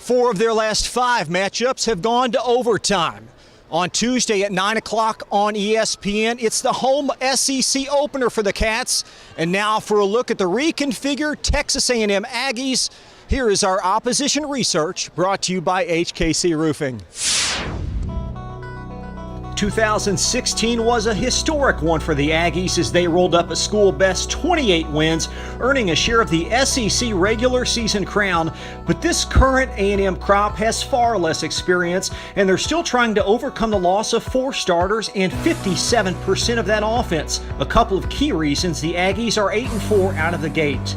4 of their last 5 matchups have gone to overtime. On Tuesday at 9 o'clock on ESPN, it's the home SEC opener for the Cats. And now for a look at the reconfigured Texas A&M Aggies, here is our opposition research brought to you by HKC Roofing. 2016 was a historic one for the Aggies as they rolled up a school-best 28 wins, earning a share of the SEC regular season crown. But this current A&M crop has far less experience, and they're still trying to overcome the loss of 4 starters and 57% of that offense. A couple of key reasons the Aggies are 8-4 out of the gate.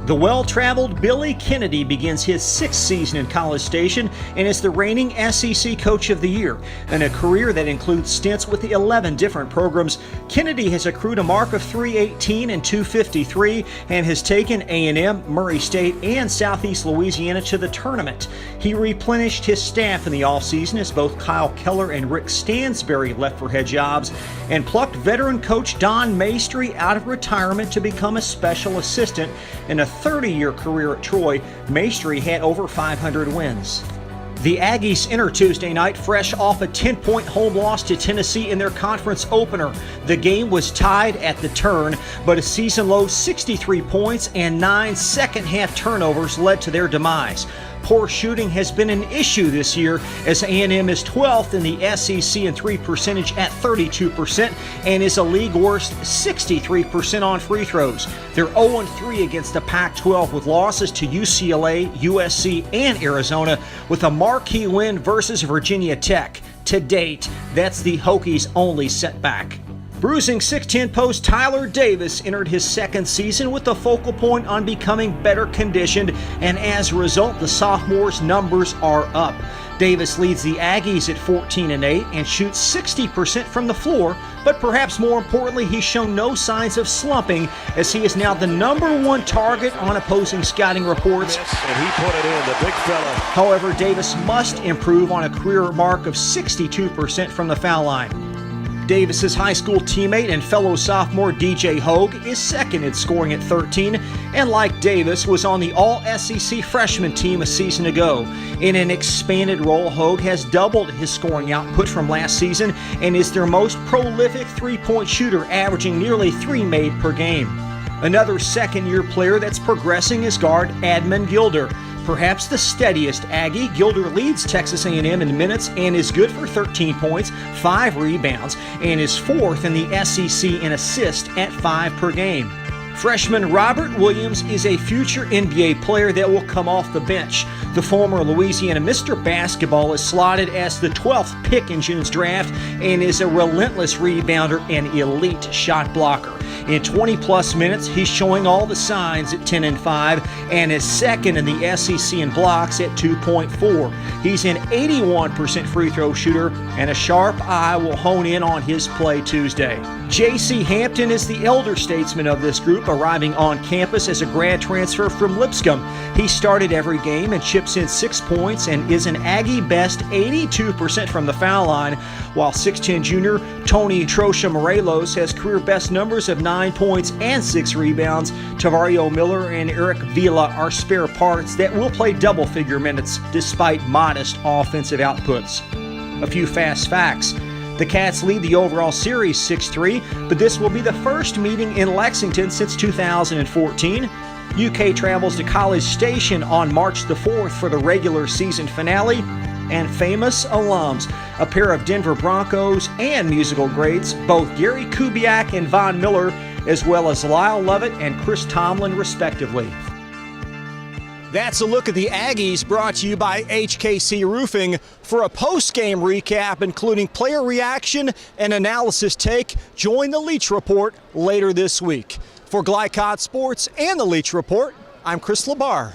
The well-traveled Billy Kennedy begins his 6th season in College Station and is the reigning SEC Coach of the Year. In a career that includes stints with 11 different programs, Kennedy has accrued a mark of 318 and 253 and has taken A&M, Murray State, and Southeast Louisiana to the tournament. He replenished his staff in the offseason as both Kyle Keller and Rick Stansberry left for head jobs and plucked veteran coach Don Maestri out of retirement to become a special assistant. In a 30-year career at Troy, Maestri had over 500 wins. The Aggies enter Tuesday night fresh off a 10-point home loss to Tennessee in their conference opener. The game was tied at the turn, but a season-low 63 points and 9 second-half turnovers led to their demise. Poor shooting has been an issue this year as A&M is 12th in the SEC in 3 percentage at 32% and is a league worst 63% on free throws. They're 0-3 against the Pac-12 with losses to UCLA, USC, and Arizona, with a marquee win versus Virginia Tech. To date, that's the Hokies' only setback. Bruising 6'10" post Tyler Davis entered his 2nd season with the focal point on becoming better conditioned, and as a result, the sophomore's numbers are up. Davis leads the Aggies at 14-8 and shoots 60% from the floor, but perhaps more importantly, he's shown no signs of slumping as he is now the #1 target on opposing scouting reports. And he put it in, the big fella. However, Davis must improve on a career mark of 62% from the foul line. Davis's high school teammate and fellow sophomore DJ Hogue is 2nd in scoring at 13, and like Davis, was on the All-SEC freshman team a season ago. In an expanded role, Hogue has doubled his scoring output from last season and is their most prolific three-point shooter, averaging nearly 3 made per game. Another second-year player that's progressing is guard Admon Gilder. Perhaps the steadiest Aggie, Gilder leads Texas A&M in minutes and is good for 13 points, 5 rebounds, and is 4th in the SEC in assists at 5 per game. Freshman Robert Williams is a future NBA player that will come off the bench. The former Louisiana Mr. Basketball is slotted as the 12th pick in June's draft and is a relentless rebounder and elite shot blocker. In 20-plus minutes, he's showing all the signs at 10-5 and is 2nd in the SEC in blocks at 2.4. He's an 81% free throw shooter, and a sharp eye will hone in on his play Tuesday. J.C. Hampton is the elder statesman of this group, arriving on campus as a grad transfer from Lipscomb. He started every game and chips in 6 points and is an Aggie best 82% from the foul line, while 6'10" junior Tony Trosha Morelos has career best numbers of 9 points and 6 rebounds. Tavario Miller and Eric Vila are spare parts that will play double-figure minutes despite modest offensive outputs. A few fast facts. The Cats lead the overall series 6-3, but this will be the first meeting in Lexington since 2014. UK travels to College Station on March the 4th for the regular season finale. And famous alums, a pair of Denver Broncos and musical greats, both Gary Kubiak and Von Miller, as well as Lyle Lovett and Chris Tomlin, respectively. That's a look at the Aggies, brought to you by HKC Roofing. For a post-game recap, including player reaction and analysis take, join the Leach Report later this week. For Glycod Sports and the Leach Report, I'm Chris Labar.